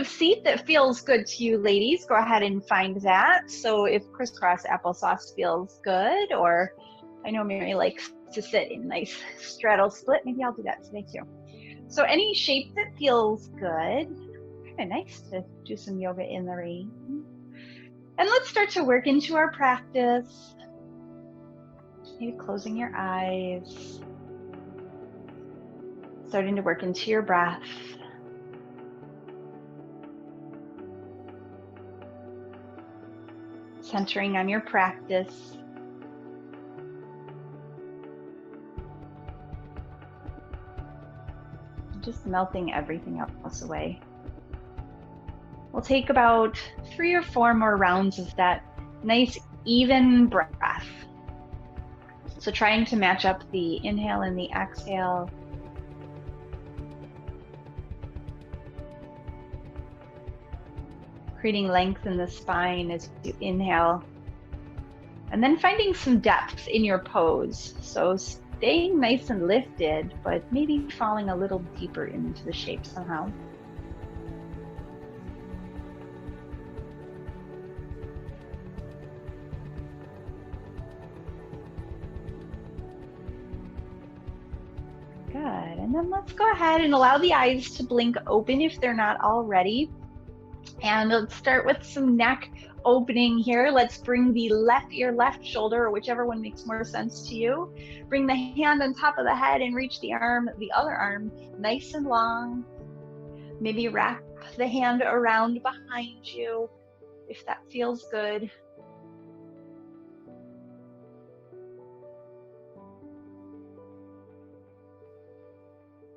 of seat that feels good to you, ladies, go ahead and find that. So if crisscross applesauce feels good, or I know Mary likes to sit in nice straddle split, maybe I'll do that today too. So any shape that feels good. Kind of nice to do some yoga in the rain. And let's start to work into our practice. Maybe closing your eyes. Starting to work into your breath. Centering on your practice. Just melting everything else away. We'll take about 3 or 4 more rounds of that nice, even breath. So trying to match up the inhale and the exhale. Creating length in the spine as you inhale. And then finding some depth in your pose. So staying nice and lifted, but maybe falling a little deeper into the shape somehow. Good, and then let's go ahead and allow the eyes to blink open if they're not already. And let's start with some neck opening here. Let's bring your left shoulder, or whichever one makes more sense to you. Bring the hand on top of the head and reach the other arm nice and long. Maybe wrap the hand around behind you if that feels good.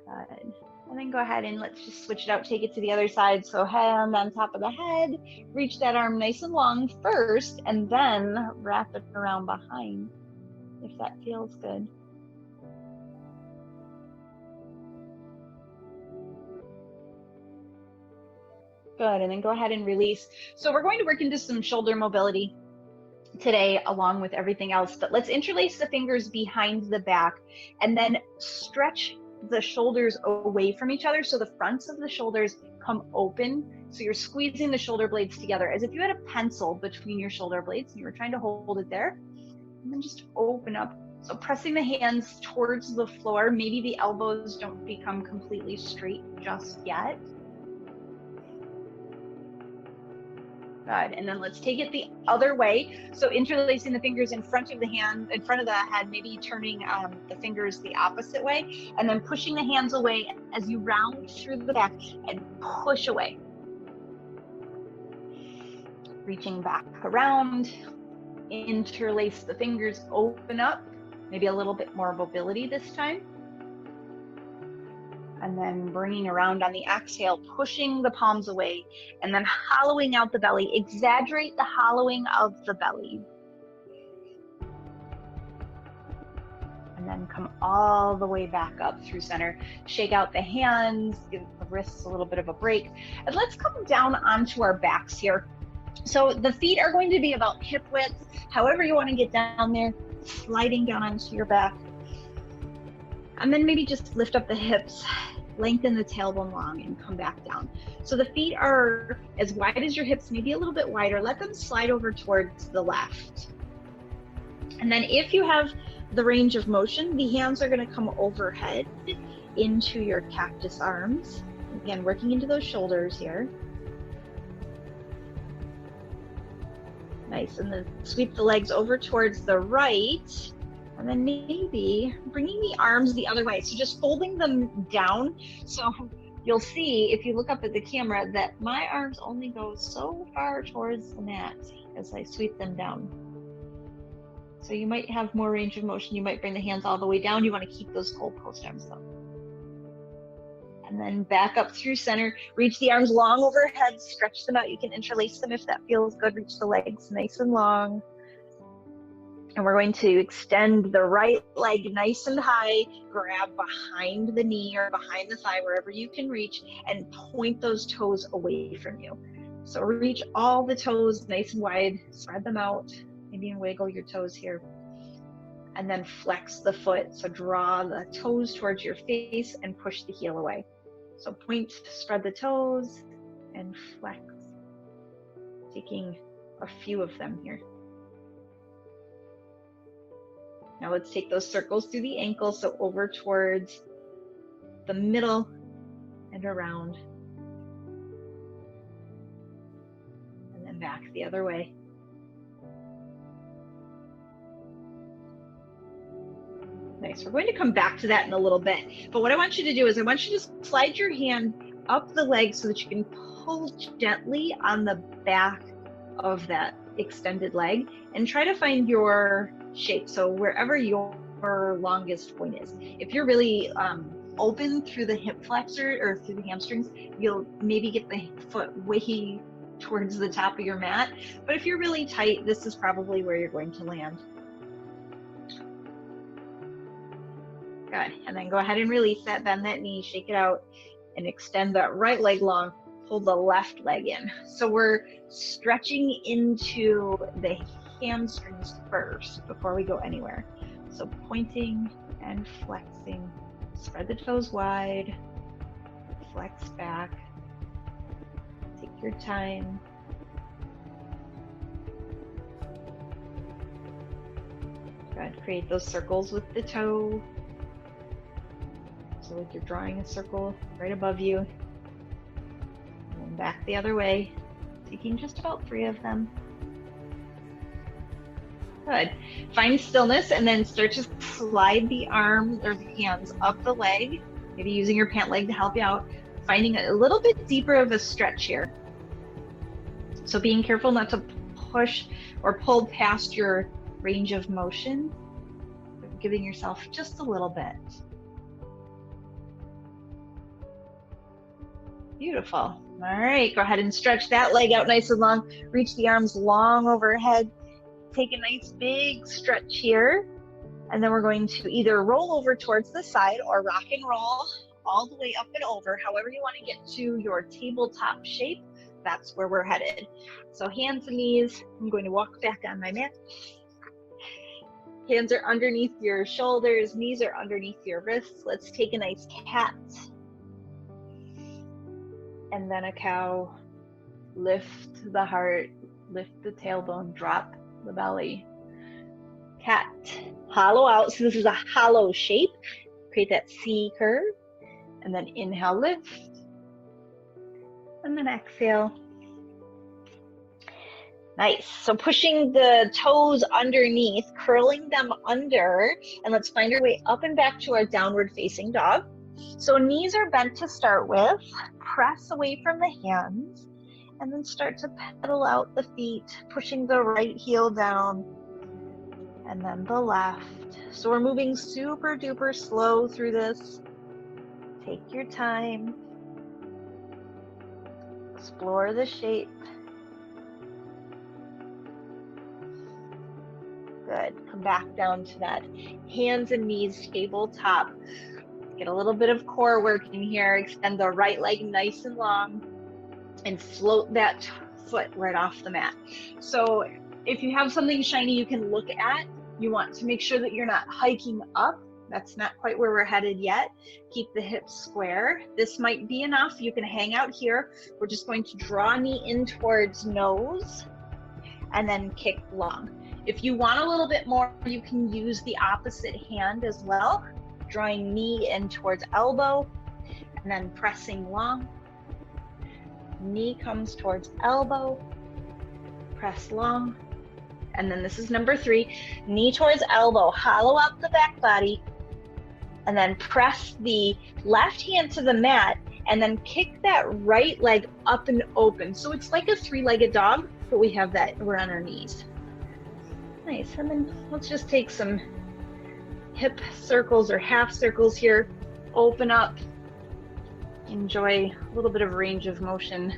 Good. And then go ahead and let's just switch it out, take it to the other side. So hand on top of the head, reach that arm nice and long first, and then wrap it around behind if that feels good. Good, and then go ahead and release. So we're going to work into some shoulder mobility today along with everything else, but let's interlace the fingers behind the back and then stretch the shoulders away from each other so the fronts of the shoulders come open. So you're squeezing the shoulder blades together as if you had a pencil between your shoulder blades and you were trying to hold it there. And then just open up. So pressing the hands towards the floor. Maybe the elbows don't become completely straight just yet. Good, and then let's take it the other way. So interlacing the fingers in front of the head, maybe turning the fingers the opposite way, and then pushing the hands away as you round through the back and push away. Reaching back around, interlace the fingers, open up, maybe a little bit more mobility this time. And then bringing around on the exhale, pushing the palms away, and then hollowing out the belly. Exaggerate the hollowing of the belly. And then come all the way back up through center. Shake out the hands, give the wrists a little bit of a break. And let's come down onto our backs here. So the feet are going to be about hip width. However you want to get down there, sliding down onto your back. And then maybe just lift up the hips, lengthen the tailbone long, and come back down. So the feet are as wide as your hips, maybe a little bit wider. Let them slide over towards the left. And then if you have the range of motion, the hands are going to come overhead into your cactus arms. Again, working into those shoulders here. Nice, and then sweep the legs over towards the right. And then maybe bringing the arms the other way. So just folding them down. So you'll see if you look up at the camera that my arms only go so far towards the mat as I sweep them down. So you might have more range of motion. You might bring the hands all the way down. You want to keep those goalpost arms though. And then back up through center. Reach the arms long overhead. Stretch them out. You can interlace them if that feels good. Reach the legs nice and long. And we're going to extend the right leg nice and high, grab behind the knee or behind the thigh, wherever you can reach, and point those toes away from you. So reach all the toes nice and wide, spread them out, maybe wiggle your toes here. And then flex the foot. So draw the toes towards your face and push the heel away. So point, spread the toes, and flex. Taking a few of them here. Now let's take those circles through the ankles, so over towards the middle and around. And then back the other way. Nice. We're going to come back to that in a little bit. But what I want you to do is I want you to slide your hand up the leg so that you can pull gently on the back of that extended leg and try to find your shape. So wherever your longest point is. If you're really open through the hip flexor or through the hamstrings, you'll maybe get the foot way towards the top of your mat. But if you're really tight, this is probably where you're going to land. Good. And then go ahead and release that, bend that knee, shake it out, and extend that right leg long. Pull the left leg in. So we're stretching into the hamstrings first before we go anywhere. So pointing and flexing. Spread the toes wide. Flex back. Take your time. Good. Create those circles with the toe. So like you're drawing a circle right above you. And then back the other way, taking just about 3 of them. Good. Find stillness and then start to slide the arms or the hands up the leg, maybe using your pant leg to help you out, finding a little bit deeper of a stretch here. So being careful not to push or pull past your range of motion, but giving yourself just a little bit. Beautiful. All right, go ahead and stretch that leg out nice and long. Reach the arms long overhead. Take a nice big stretch here. And then we're going to either roll over towards the side or rock and roll all the way up and over. However you want to get to your tabletop shape, that's where we're headed. So hands and knees. I'm going to walk back on my mat. Hands are underneath your shoulders. Knees are underneath your wrists. Let's take a nice cat. And then a cow. Lift the heart, lift the tailbone, drop the belly. Cat, hollow out. So this is a hollow shape. Create that C curve. And then inhale, lift. And then exhale. Nice. So pushing the toes underneath, curling them under, and let's find our way up and back to our downward facing dog. So knees are bent to start with. Press away from the hands and then start to pedal out the feet, pushing the right heel down and then the left. So we're moving super duper slow through this. Take your time. Explore the shape. Good. Come back down to that hands and knees tabletop. Get a little bit of core work in here. Extend the right leg nice and long and float that foot right off the mat. So if you have something shiny you can look at, you want to make sure that you're not hiking up. That's not quite where we're headed yet. Keep the hips square. This might be enough. You can hang out here. We're just going to draw knee in towards nose and then kick long. If you want a little bit more, you can use the opposite hand as well. Drawing knee in towards elbow and then pressing long. Knee comes towards elbow, press long. And then this is number 3, knee towards elbow, hollow out the back body, and then press the left hand to the mat and then kick that right leg up and open. So it's like a 3-legged dog, but we have that, we're on our knees. Nice, and then let's just take some hip circles or half circles here. Open up. Enjoy a little bit of range of motion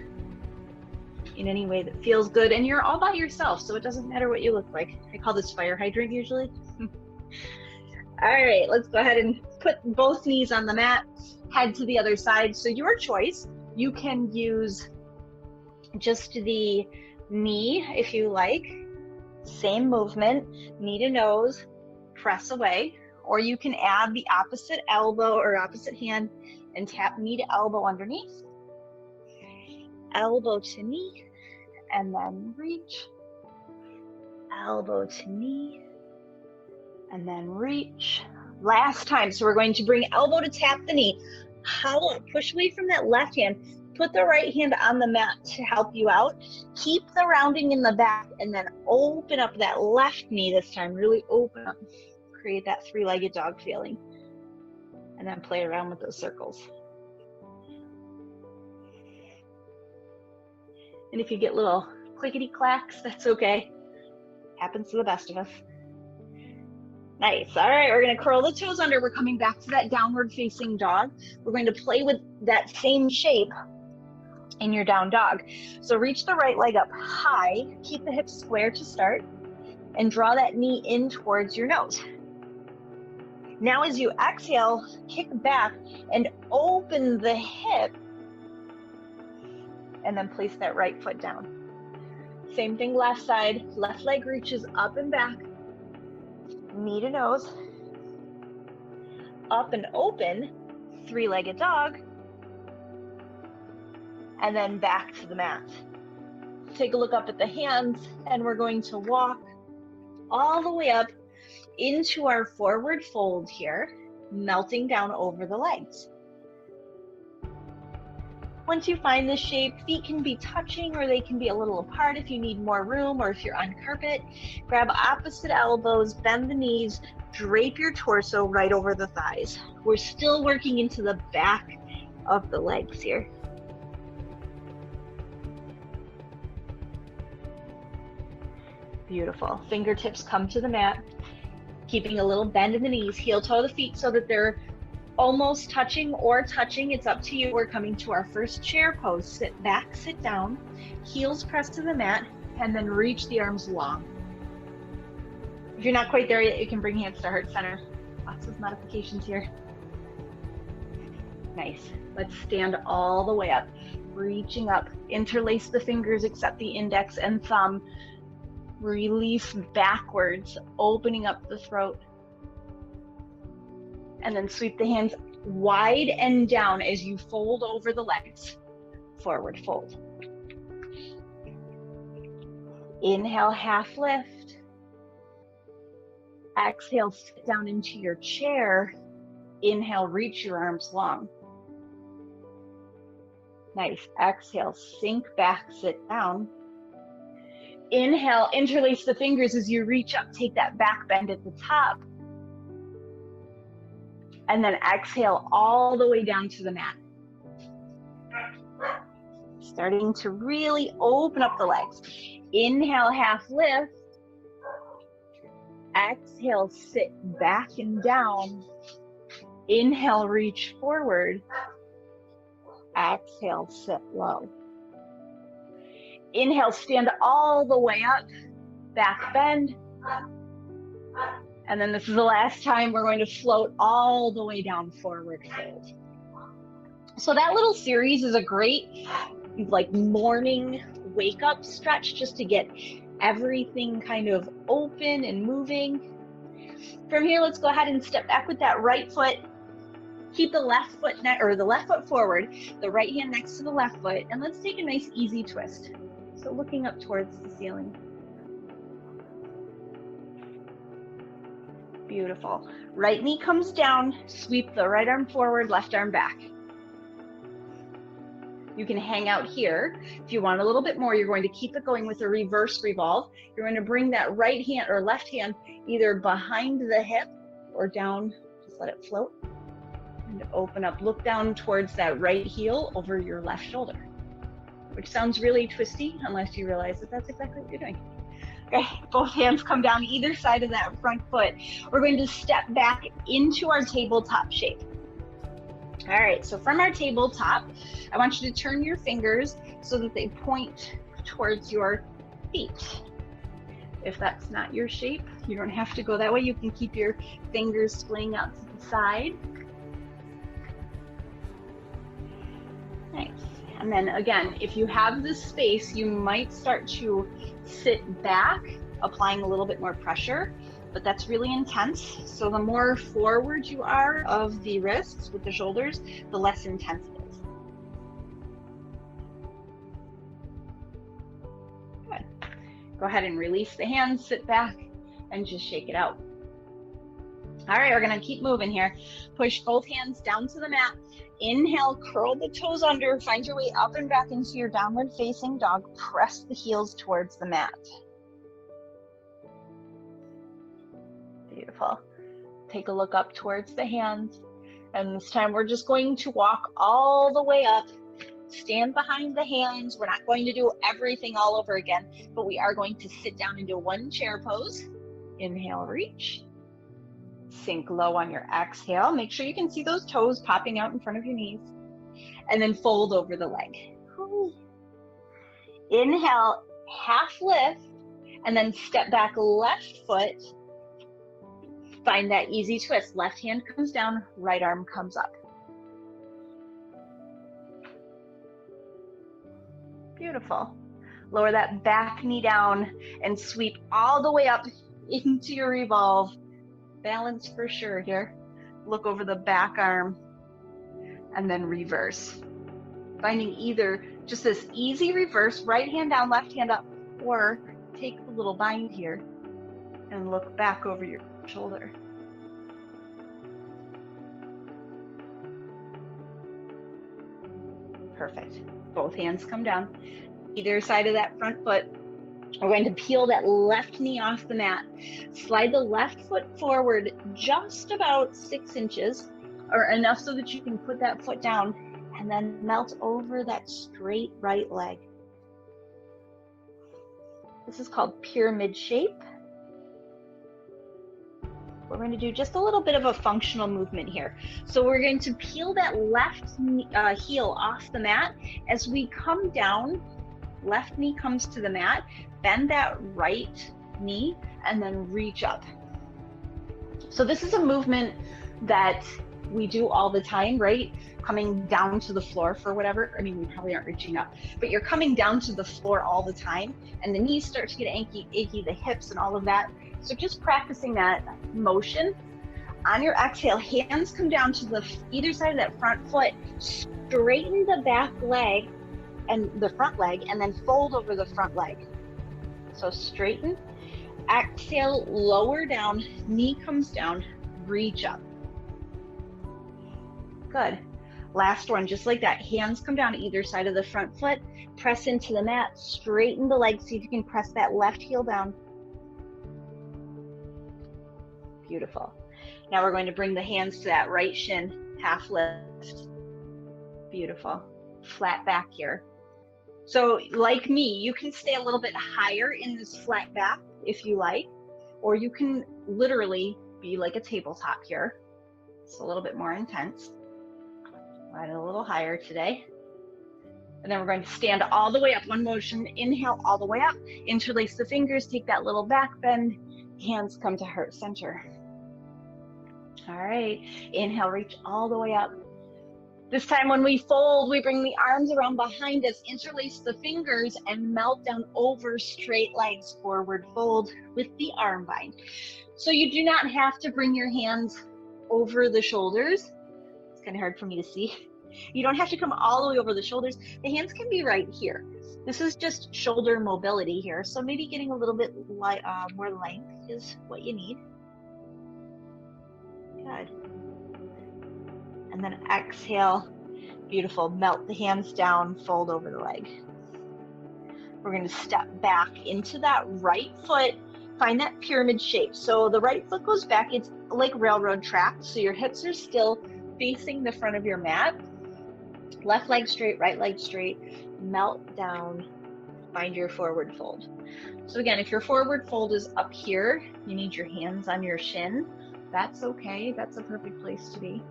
in any way that feels good. And you're all by yourself, so it doesn't matter what you look like. I call this fire hydrant usually. All right, let's go ahead and put both knees on the mat, head to the other side. So your choice, you can use just the knee if you like. Same movement, knee to nose, press away. Or you can add the opposite elbow or opposite hand and tap knee to elbow underneath. elbow to knee, and then reach, elbow to knee, and then reach. Last time, so we're going to bring elbow to tap the knee, hollow up, push away from that left hand, put the right hand on the mat to help you out, keep the rounding in the back, and then open up that left knee this time, really open up, create that three-legged dog feeling, and then play around with those circles. And if you get little clickety clacks, that's okay. Happens to the best of us. Nice. All right, we're going to curl the toes under. We're coming back to that downward facing dog. We're going to play with that same shape in your down dog. So reach the right leg up high, keep the hips square to start, and draw that knee in towards your nose. Now as you exhale, kick back and open the hip, and then place that right foot down. Same thing left side, left leg reaches up and back, knee to nose, up and open, three-legged dog, and then back to the mat. Take a look up at the hands, and we're going to walk all the way up into our forward fold here, melting down over the legs. Once you find this shape, feet can be touching or they can be a little apart if you need more room, or if you're on carpet. Grab opposite elbows, bend the knees, drape your torso right over the thighs. We're still working into the back of the legs here. Beautiful. Fingertips come to the mat, keeping a little bend in the knees, heel toe the feet so that they're almost touching or touching. It's up to you. We're coming to our first chair pose. Sit back, sit down, heels pressed to the mat, and then reach the arms long. If you're not quite there yet, you can bring hands to heart center. Lots of modifications here. Nice. Let's stand all the way up, reaching up. Interlace the fingers except the index and thumb. Release backwards, opening up the throat. And then sweep the hands wide and down as you fold over the legs. Forward fold. Inhale, half lift. Exhale, sit down into your chair. Inhale, reach your arms long. Nice. Exhale, sink back, sit down. Inhale, interlace the fingers as you reach up, take that back bend at the top. And then exhale all the way down to the mat. Starting to really open up the legs. Inhale, half lift. Exhale, sit back and down. Inhale, reach forward. Exhale, sit low. Inhale, stand all the way up, back bend. And then this is the last time we're going to float all the way down, forward fold. So that little series is a great like morning wake up stretch just to get everything kind of open and moving. From here, let's go ahead and step back with that right foot. Keep the left foot the left foot forward, the right hand next to the left foot, and let's take a nice easy twist. So looking up towards the ceiling. Beautiful. Right knee comes down, sweep the right arm forward, left arm back. You can hang out here. If you want a little bit more, you're going to keep it going with a reverse revolve. You're going to bring that right hand or left hand either behind the hip or down, just let it float. And open up, look down towards that right heel over your left shoulder, which sounds really twisty unless you realize that that's exactly what you're doing. Okay, both hands come down either side of that front foot. We're going to step back into our tabletop shape. All right, so from our tabletop, I want you to turn your fingers so that they point towards your feet. If that's not your shape, you don't have to go that way. You can keep your fingers splaying out to the side. Nice. And then again, if you have this space, you might start to sit back, applying a little bit more pressure, but that's really intense. So the more forward you are of the wrists with the shoulders, the less intense it is. Go ahead and release the hands, sit back, and just shake it out. All right, we're gonna keep moving here. Push both hands down to the mat. Inhale, curl the toes under, find your way up and back into your downward facing dog. Press the heels towards the mat. Beautiful. Take a look up towards the hands. And this time we're just going to walk all the way up. Stand behind the hands. We're not going to do everything all over again, but we are going to sit down into one chair pose. Inhale, reach. Sink low on your exhale. Make sure you can see those toes popping out in front of your knees. And then fold over the leg. Inhale, half lift, and then step back left foot. Find that easy twist. Left hand comes down, right arm comes up. Beautiful. Lower that back knee down and sweep all the way up into your revolve. Balance for sure here. Look over the back arm and then reverse. Finding either just this easy reverse, right hand down, left hand up, or take a little bind here and look back over your shoulder. Perfect. Both hands come down. Either side of that front foot. We're going to peel that left knee off the mat. Slide the left foot forward just about 6 inches, or enough so that you can put that foot down, and then melt over that straight right leg. This is called pyramid shape. We're going to do just a little bit of a functional movement here. So we're going to peel that left heel off the mat. As we come down, left knee comes to the mat, bend that right knee, and then reach up. So this is a movement that we do all the time, right? Coming down to the floor for whatever. I mean, we probably aren't reaching up, but you're coming down to the floor all the time, and the knees start to get achy, the hips and all of that. So just practicing that motion. On your exhale, hands come down to the either side of that front foot. Straighten the back leg and the front leg, and then fold over the front leg. So straighten, exhale, lower down, knee comes down, reach up. Good. Last one, just like that. Hands come down either side of the front foot, press into the mat, straighten the leg, see if you can press that left heel down. Beautiful. Now we're going to bring the hands to that right shin, half lift. Beautiful. Flat back here. So like me, you can stay a little bit higher in this flat back if you like, or you can literally be like a tabletop here. It's a little bit more intense. Right, a little higher today. And then we're going to stand all the way up, one motion. Inhale all the way up, interlace the fingers, take that little back bend, hands come to heart center. All right, inhale, reach all the way up. This time when we fold, we bring the arms around behind us, interlace the fingers, and melt down over straight legs, forward fold with the arm bind. So you do not have to bring your hands over the shoulders. It's kind of hard for me to see. You don't have to come all the way over the shoulders. The hands can be right here. This is just shoulder mobility here. So maybe getting a little bit more length is what you need. Good. And then exhale. Beautiful. Melt the hands down, fold over the leg. We're going to step back into that right foot. Find that pyramid shape. So the right foot goes back. It's like railroad tracks. So your hips are still facing the front of your mat. Left leg straight, right leg straight. Melt down. Find your forward fold. So again, if your forward fold is up here, you need your hands on your shin. That's okay. That's a perfect place to be.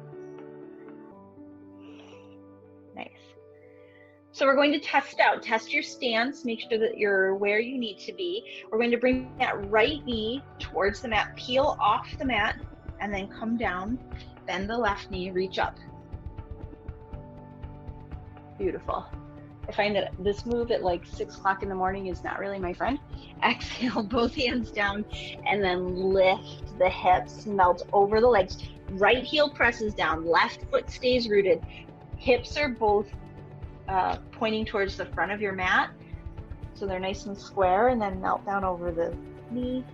Nice. So we're going to test your stance, make sure that you're where you need to be. We're going to bring that right knee towards the mat, peel off the mat, and then come down, bend the left knee, reach up. Beautiful. I find that this move at like 6 o'clock in the morning is not really my friend. Exhale, both hands down, and then lift the hips, melt over the legs. Right heel presses down, left foot stays rooted. Hips are both pointing towards the front of your mat. so they're nice and square, and then melt down over the knee.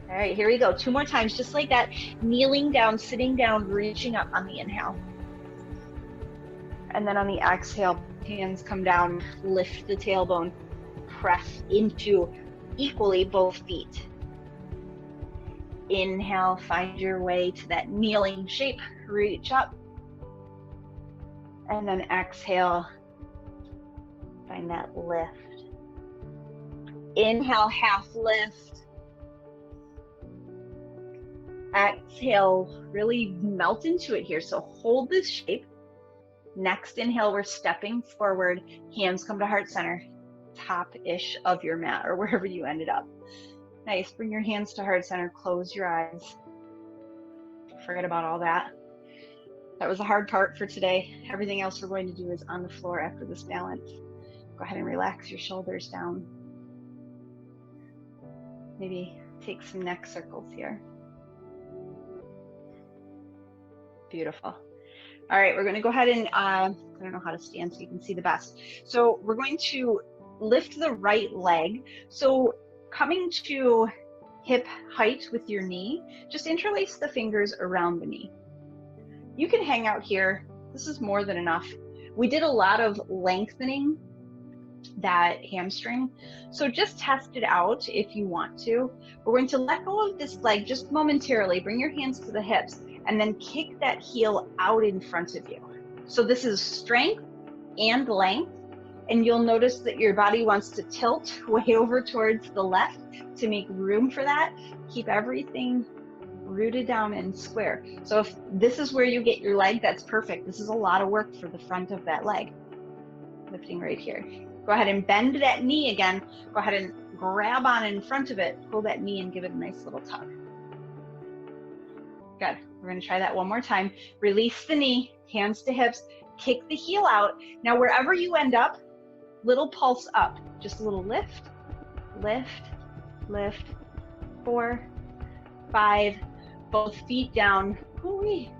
All right, here we go. 2 more times, just like that. Kneeling down, sitting down, reaching up on the inhale. And then on the exhale, hands come down, lift the tailbone, press into equally both feet. Inhale, find your way to that kneeling shape, reach up. And then exhale, find that lift. Inhale, half lift. Exhale, really melt into it here. So hold this shape. Next inhale, we're stepping forward. Hands come to heart center, top-ish of your mat or wherever you ended up. Nice, bring your hands to heart center, close your eyes. Forget about all that. That was the hard part for today. Everything else we're going to do is on the floor after this balance. Go ahead and relax your shoulders down. Maybe take some neck circles here. Beautiful. All right, we're going to go ahead and, I don't know how to stand so you can see the best. So we're going to lift the right leg. So coming to hip height with your knee, just interlace the fingers around the knee. You can hang out here. This is more than enough. We did a lot of lengthening that hamstring. So just test it out if you want to. We're going to let go of this leg just momentarily. Bring your hands to the hips and then kick that heel out in front of you. So this is strength and length. And you'll notice that your body wants to tilt way over towards the left to make room for that. Keep everything rooted down and square. So if this is where you get your leg, that's perfect. This is a lot of work for the front of that leg. Lifting right here. Go ahead and bend that knee again. Go ahead and grab on in front of it. Pull that knee and give it a nice little tug. Good. We're going to try that one more time. Release the knee, hands to hips, kick the heel out. Now wherever you end up, little pulse up. Just a little lift, lift, lift. 4, 5, both feet down. Ooh-wee.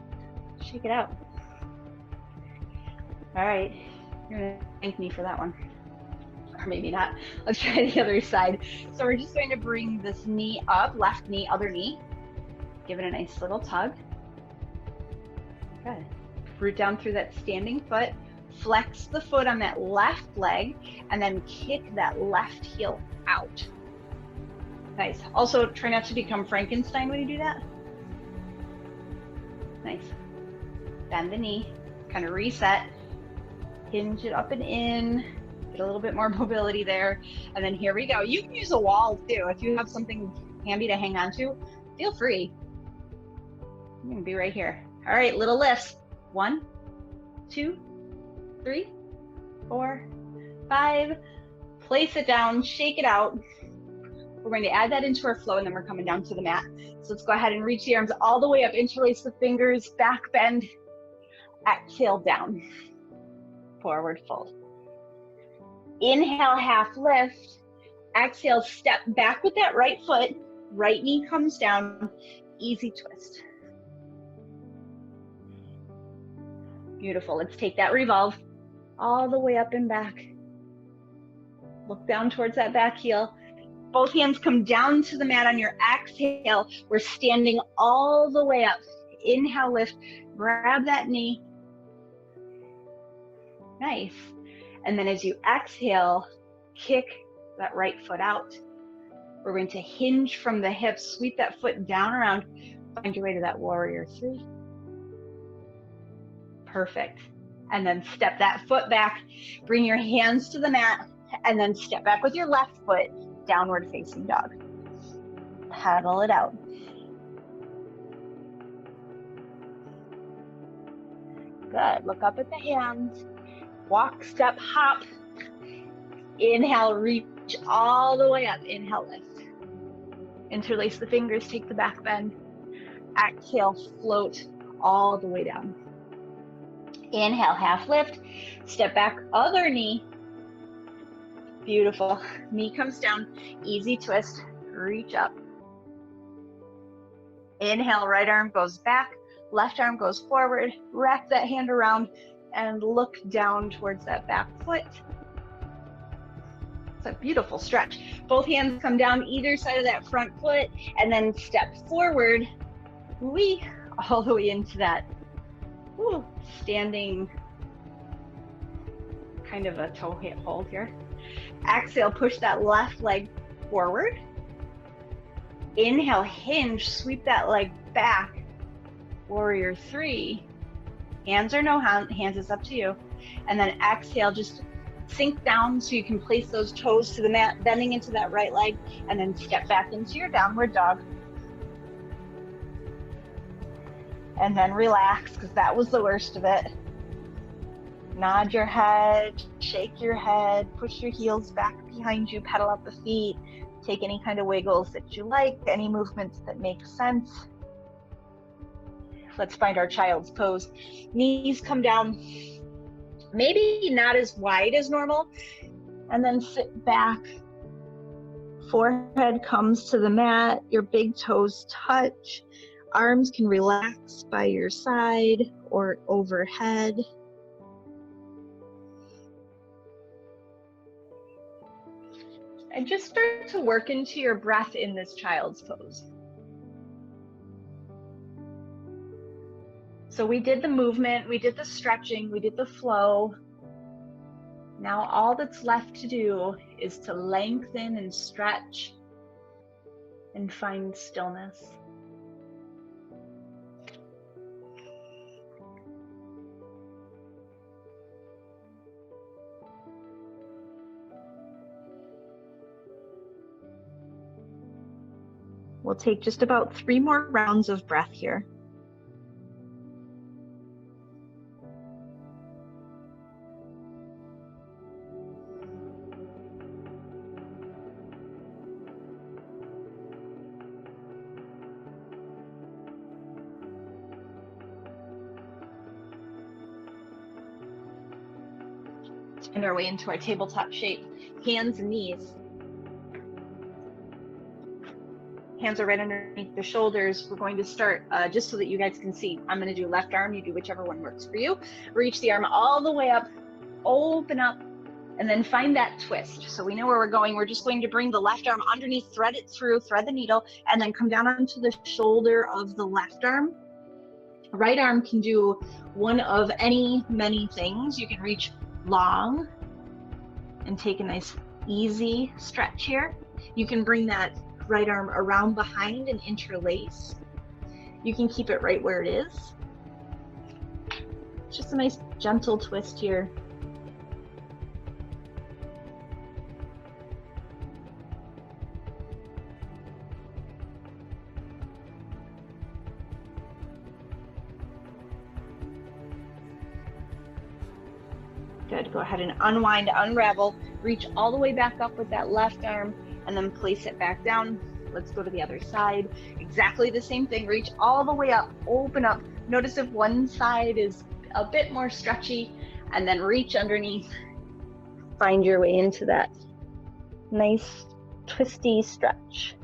Shake it out. All right. You're going to thank me for that one. Or maybe not. Let's try the other side. So we're just going to bring this knee up, left knee, other knee. Give it a nice little tug. Good. Root down through that standing foot. Flex the foot on that left leg and then kick that left heel out. Nice. Also, try not to become Frankenstein when you do that. Nice. Bend the knee, kind of reset. Hinge it up and in. Get a little bit more mobility there. And then here we go. You can use a wall too. If you have something handy to hang on to, feel free. I'm going to be right here. All right, little lifts. 1, 2, 3, 4, 5. Place it down, shake it out. We're going to add that into our flow, and then we're coming down to the mat. So let's go ahead and reach the arms all the way up, interlace the fingers, back bend, exhale down, forward fold. Inhale, half lift. Exhale, step back with that right foot, right knee comes down, easy twist. Beautiful. Let's take that revolve all the way up and back. Look down towards that back heel. Both hands come down to the mat on your exhale. We're standing all the way up. Inhale, lift, grab that knee. Nice. And then as you exhale, kick that right foot out. We're going to hinge from the hips, sweep that foot down around, find your way to that warrior 3. Perfect. And then step that foot back, bring your hands to the mat, and then step back with your left foot, downward facing dog. Paddle it out. Good. Look up at the hands. Walk, step, hop. Inhale, reach all the way up. Inhale, lift. Interlace the fingers, take the back bend. Exhale, float all the way down. Inhale, half lift. Step back, other knee. Beautiful. Knee comes down, easy twist, reach up. Inhale, right arm goes back, left arm goes forward, wrap that hand around and look down towards that back foot. It's a beautiful stretch. Both hands come down either side of that front foot and then step forward, all the way into that standing kind of a toe hip hold here. Exhale, push that left leg forward. Inhale, hinge, sweep that leg back. Warrior 3. Hands or no hands, is up to you. And then exhale, just sink down so you can place those toes to the mat, bending into that right leg, and then step back into your downward dog. And then relax, because that was the worst of it. Nod your head, shake your head, push your heels back behind you, pedal up the feet, take any kind of wiggles that you like, any movements that make sense. Let's find our child's pose. Knees come down, maybe not as wide as normal, and then sit back. Forehead comes to the mat, your big toes touch. Arms can relax by your side or overhead. And just start to work into your breath in this child's pose. So we did the movement, we did the stretching, we did the flow. Now all that's left to do is to lengthen and stretch and find stillness. We'll take just about 3 more rounds of breath here. Find our way into our tabletop shape, hands and knees. Hands are right underneath the shoulders. We're going to start, just so that you guys can see, I'm going to do left arm. You do whichever one works for you. Reach the arm all the way up, open up, and then find that twist. So we know where we're going. We're just going to bring the left arm underneath, thread it through, thread the needle, and then come down onto the shoulder of the left arm. Right arm can do one of many things. You can reach long and take a nice easy stretch here. You can bring that right arm around behind and interlace. You can keep it right where it is. Just a nice gentle twist here. Good, go ahead and unwind, unravel, reach all the way back up with that left arm, and then place it back down. Let's go to the other side. Exactly the same thing. Reach all the way up, open up. Notice if one side is a bit more stretchy, and then reach underneath. Find your way into that nice twisty stretch.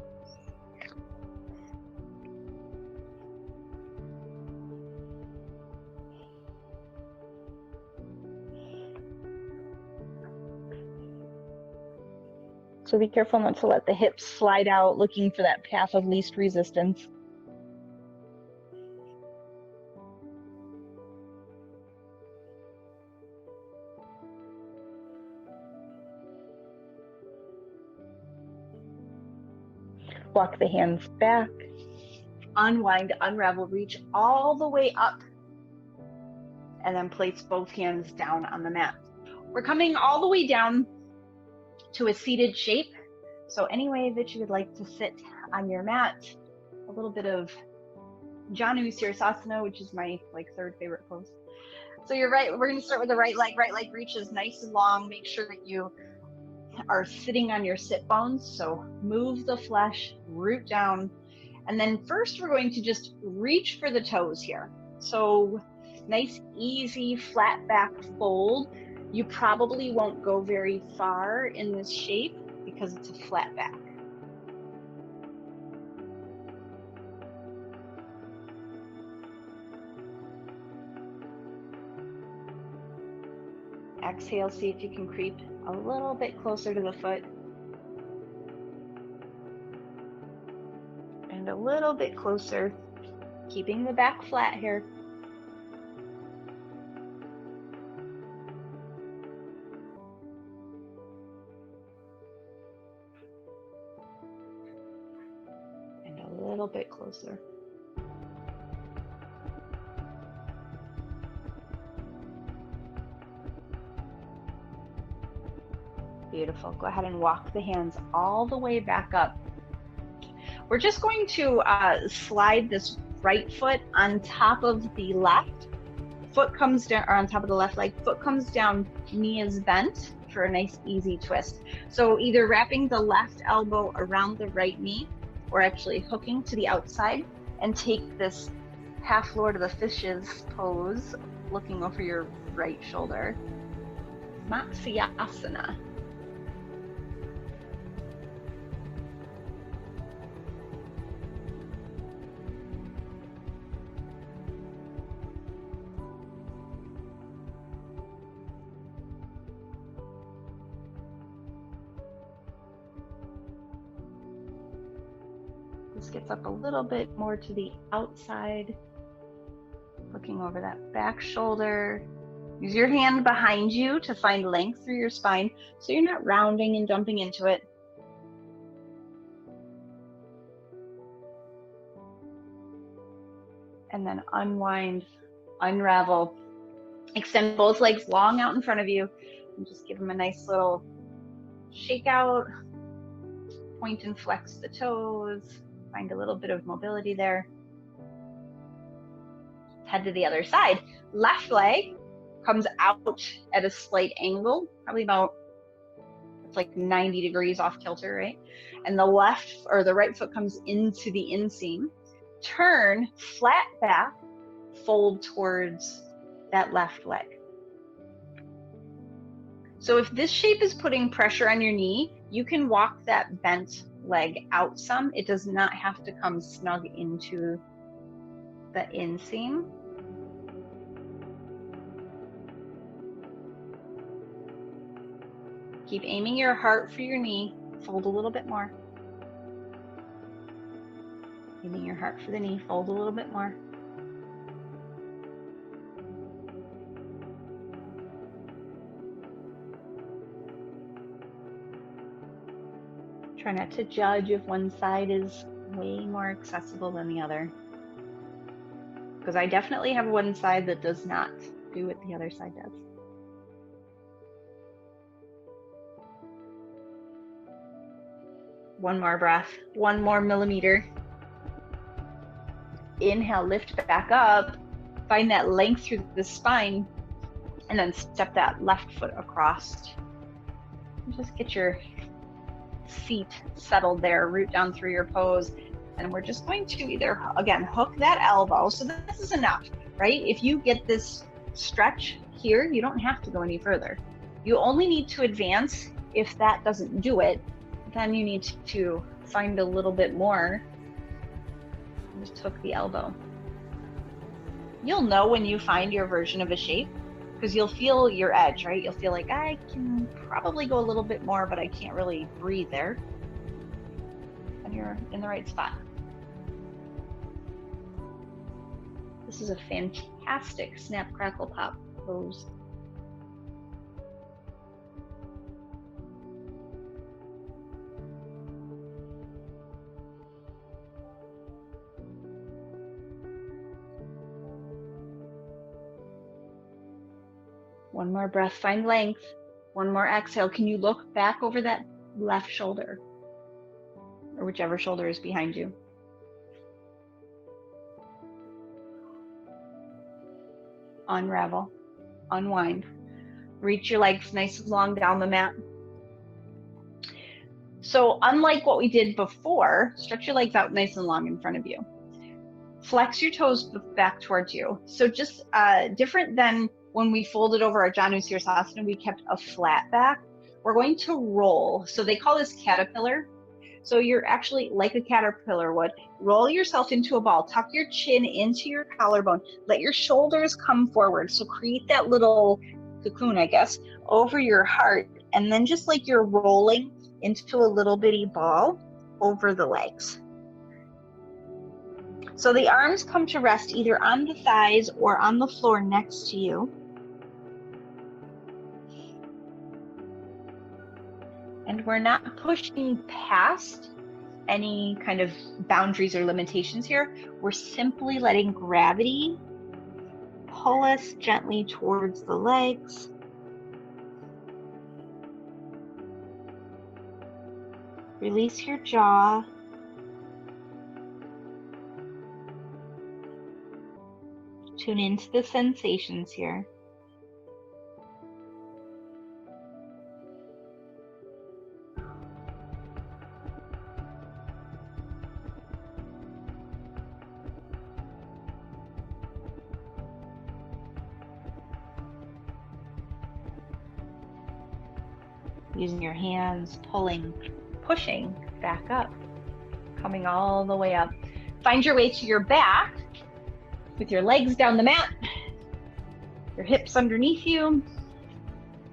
So be careful not to let the hips slide out, looking for that path of least resistance. Walk the hands back, unwind, unravel, reach all the way up, and then place both hands down on the mat. We're coming all the way down to a seated shape. So any way that you would like to sit on your mat, a little bit of Janu Sirsasana, which is my third favorite pose. So you're right, we're going to start with the right leg. Right leg reaches nice and long. Make sure that you are sitting on your sit bones. So move the flesh, root down. And then first we're going to just reach for the toes here. So nice, easy, flat back fold. You probably won't go very far in this shape because it's a flat back. Exhale, see if you can creep a little bit closer to the foot. And a little bit closer, keeping the back flat here. And a little bit closer. Beautiful. Go ahead and walk the hands all the way back up. We're just going to slide this right foot on top of the left. Foot comes down, or on top of the left leg, foot comes down, knee is bent for a nice easy twist. So either wrapping the left elbow around the right knee or actually hooking to the outside, and take this half Lord of the Fishes pose, looking over your right shoulder. Matsyasana. This gets up a little bit more to the outside, looking over that back shoulder. Use your hand behind you to find length through your spine, so you're not rounding and dumping into it. And then unwind, unravel. Extend both legs long out in front of you, and just give them a nice little shake out. Point and flex the toes. Find a little bit of mobility there. Head to the other side. Left leg comes out at a slight angle, probably about, it's like 90 degrees off kilter, right? And the left or the right foot comes into the inseam. Turn flat back, fold towards that left leg. So if this shape is putting pressure on your knee, you can walk that bent leg out some. It does not have to come snug into the inseam. Keep aiming your heart for your knee. Fold a little bit more. Aiming your heart for the knee. Fold a little bit more. Try not to judge if one side is way more accessible than the other, because I definitely have one side that does not do what the other side does. One more breath, one more millimeter. Inhale, lift back up, find that length through the spine, and then step that left foot across. Just get your feet settled there, root down through your pose. And we're just going to either, again, hook that elbow. So this is enough, right? If you get this stretch here, you don't have to go any further. You only need to advance. If that doesn't do it, then you need to find a little bit more. Just hook the elbow. You'll know when you find your version of a shape, because you'll feel your edge, right? You'll feel like, I can probably go a little bit more, but I can't really breathe there. And you're in the right spot. This is a fantastic snap, crackle, pop pose. One more breath, find length. One more exhale. Can you look back over that left shoulder, or whichever shoulder is behind you? Unravel, unwind. Reach your legs nice and long down the mat. So unlike what we did before, stretch your legs out nice and long in front of you. Flex your toes back towards you. So just different than when we folded over our Janu Sirsasana, we kept a flat back. We're going to roll. So they call this caterpillar. So you're actually like a caterpillar would. Roll yourself into a ball. Tuck your chin into your collarbone. Let your shoulders come forward. So create that little cocoon, I guess, over your heart, and then just like you're rolling into a little bitty ball over the legs. So the arms come to rest either on the thighs or on the floor next to you. And we're not pushing past any kind of boundaries or limitations here. We're simply letting gravity pull us gently towards the legs. Release your jaw. Tune into the sensations here. Using your hands, pulling, pushing back up, coming all the way up. Find your way to your back with your legs down the mat, your hips underneath you,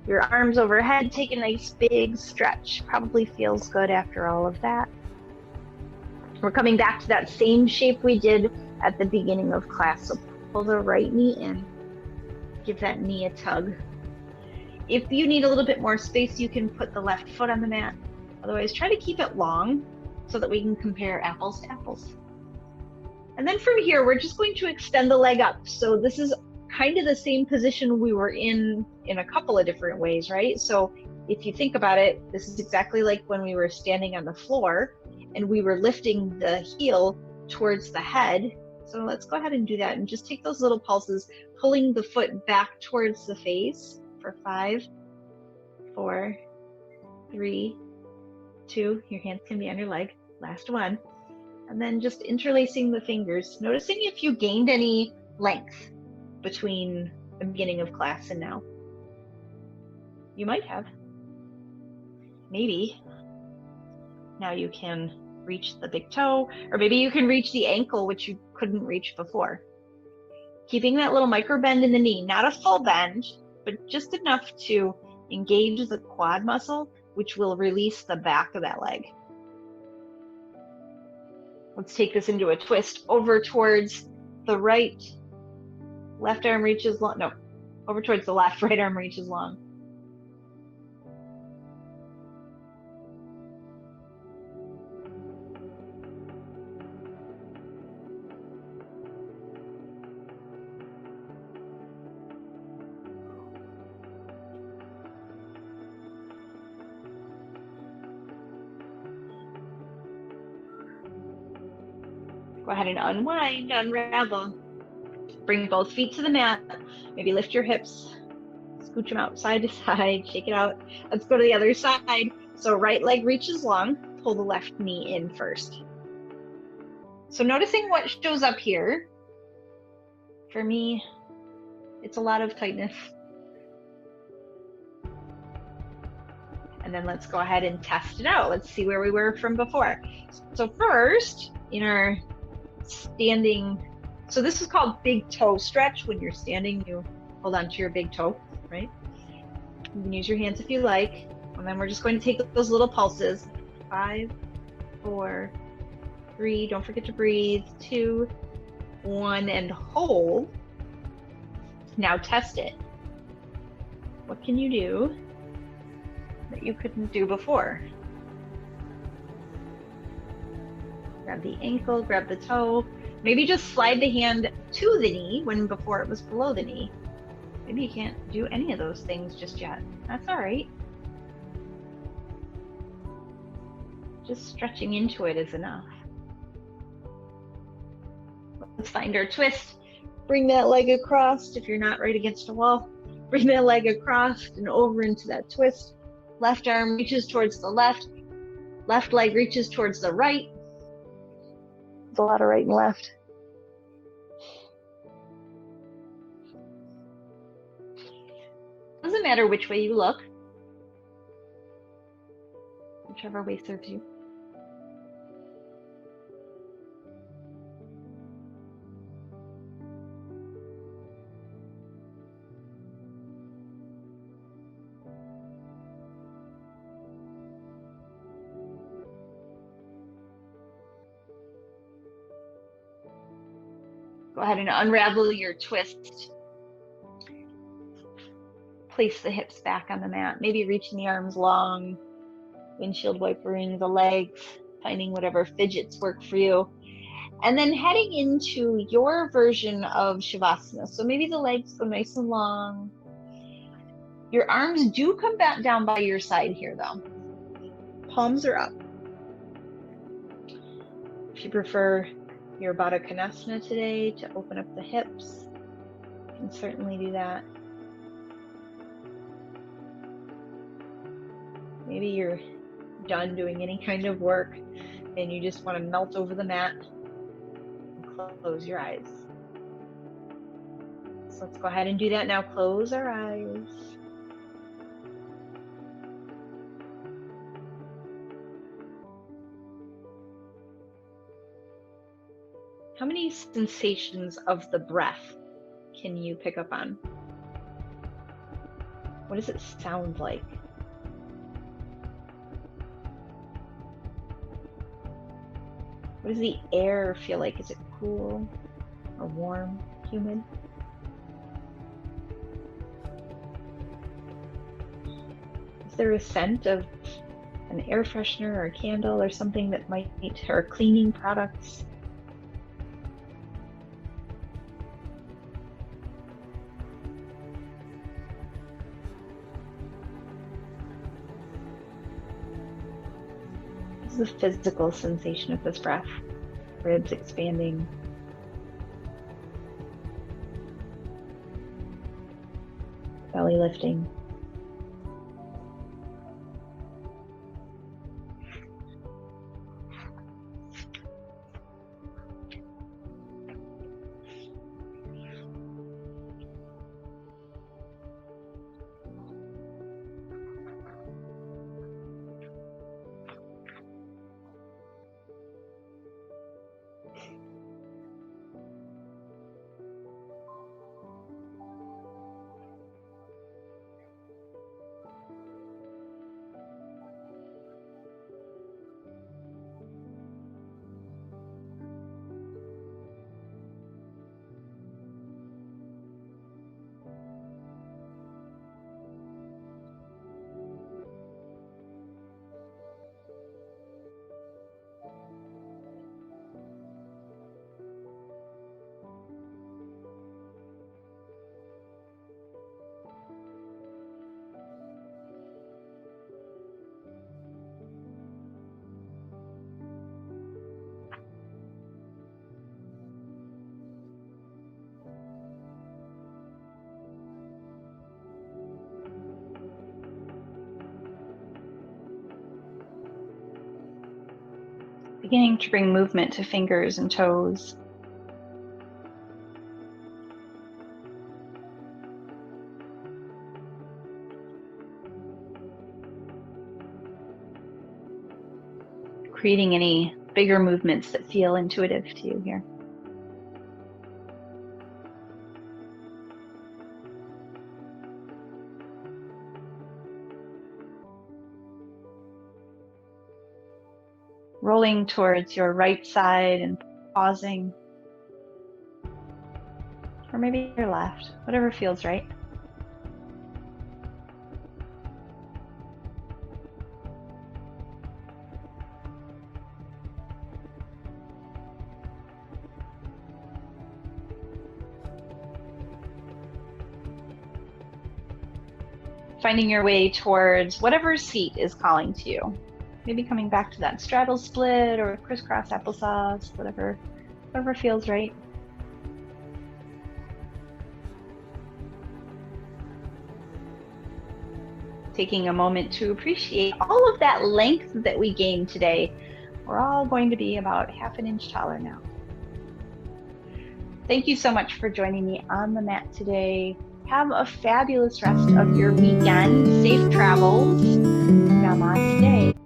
your arms overhead. Take a nice big stretch. Probably feels good after all of that. We're coming back to that same shape we did at the beginning of class. So pull the right knee in, give that knee a tug. If you need a little bit more space, you can put the left foot on the mat. Otherwise, try to keep it long so that we can compare apples to apples. And then from here, we're just going to extend the leg up. So this is kind of the same position we were in a couple of different ways, right? So if you think about it, this is exactly like when we were standing on the floor and we were lifting the heel towards the head. So let's go ahead and do that and just take those little pulses, pulling the foot back towards the face for 5, 4, 3, 2. Your hands can be on your leg. Last one. And then just interlacing the fingers, noticing if you gained any length between the beginning of class and now. You might have. Maybe. Now you can reach the big toe, or maybe you can reach the ankle, which you couldn't reach before. Keeping that little micro bend in the knee, not a full bend, but just enough to engage the quad muscle, which will release the back of that leg. Let's take this into a twist over towards the right. Left arm reaches long. No, over towards the left. Right arm reaches long. Go ahead and unwind, unravel. Bring both feet to the mat. Maybe lift your hips, scooch them out side to side, shake it out. Let's go to the other side. So right leg reaches long, pull the left knee in first. So noticing what shows up here, for me, it's a lot of tightness. And then let's go ahead and test it out. Let's see where we were from before. So first, in our standing, so this is called big toe stretch. When you're standing, you hold on to your big toe, right? You can use your hands if you like. And then we're just going to take those little pulses. 5, 4, 3, don't forget to breathe. 2, 1, and hold. Now test it. What can you do that you couldn't do before? Grab the ankle, grab the toe. Maybe just slide the hand to the knee when before it was below the knee. Maybe you can't do any of those things just yet. That's all right. Just stretching into it is enough. Let's find our twist. Bring that leg across if you're not right against a wall. Bring that leg across and over into that twist. Left arm reaches towards the left. Left leg reaches towards the right. There's a lot of right and left. Doesn't matter which way you look. Whichever way serves you. Go ahead and unravel your twist. Place the hips back on the mat, maybe reaching the arms long, windshield wipering the legs, finding whatever fidgets work for you. And then heading into your version of Shavasana. So maybe the legs go nice and long. Your arms do come back down by your side here though. Palms are up. If you prefer your Baddha Konasana today to open up the hips, you can certainly do that. Maybe you're done doing any kind of work and you just want to melt over the mat and close your eyes. So let's go ahead and do that now. Close our eyes. How many sensations of the breath can you pick up on? What does it sound like? What does the air feel like? Is it cool or warm, humid? Is there a scent of an air freshener or a candle or something that might need, or cleaning products? The physical sensation of this breath, ribs expanding, belly lifting. Beginning to bring movement to fingers and toes. Creating any bigger movements that feel intuitive to you here. Rolling towards your right side and pausing. Or maybe your left, whatever feels right. Finding your way towards whatever seat is calling to you. Maybe coming back to that straddle split or crisscross applesauce, whatever feels right. Taking a moment to appreciate all of that length that we gained today. We're all going to be about half an inch taller now. Thank you so much for joining me on the mat today. Have a fabulous rest of your weekend. Safe travels. Namaste.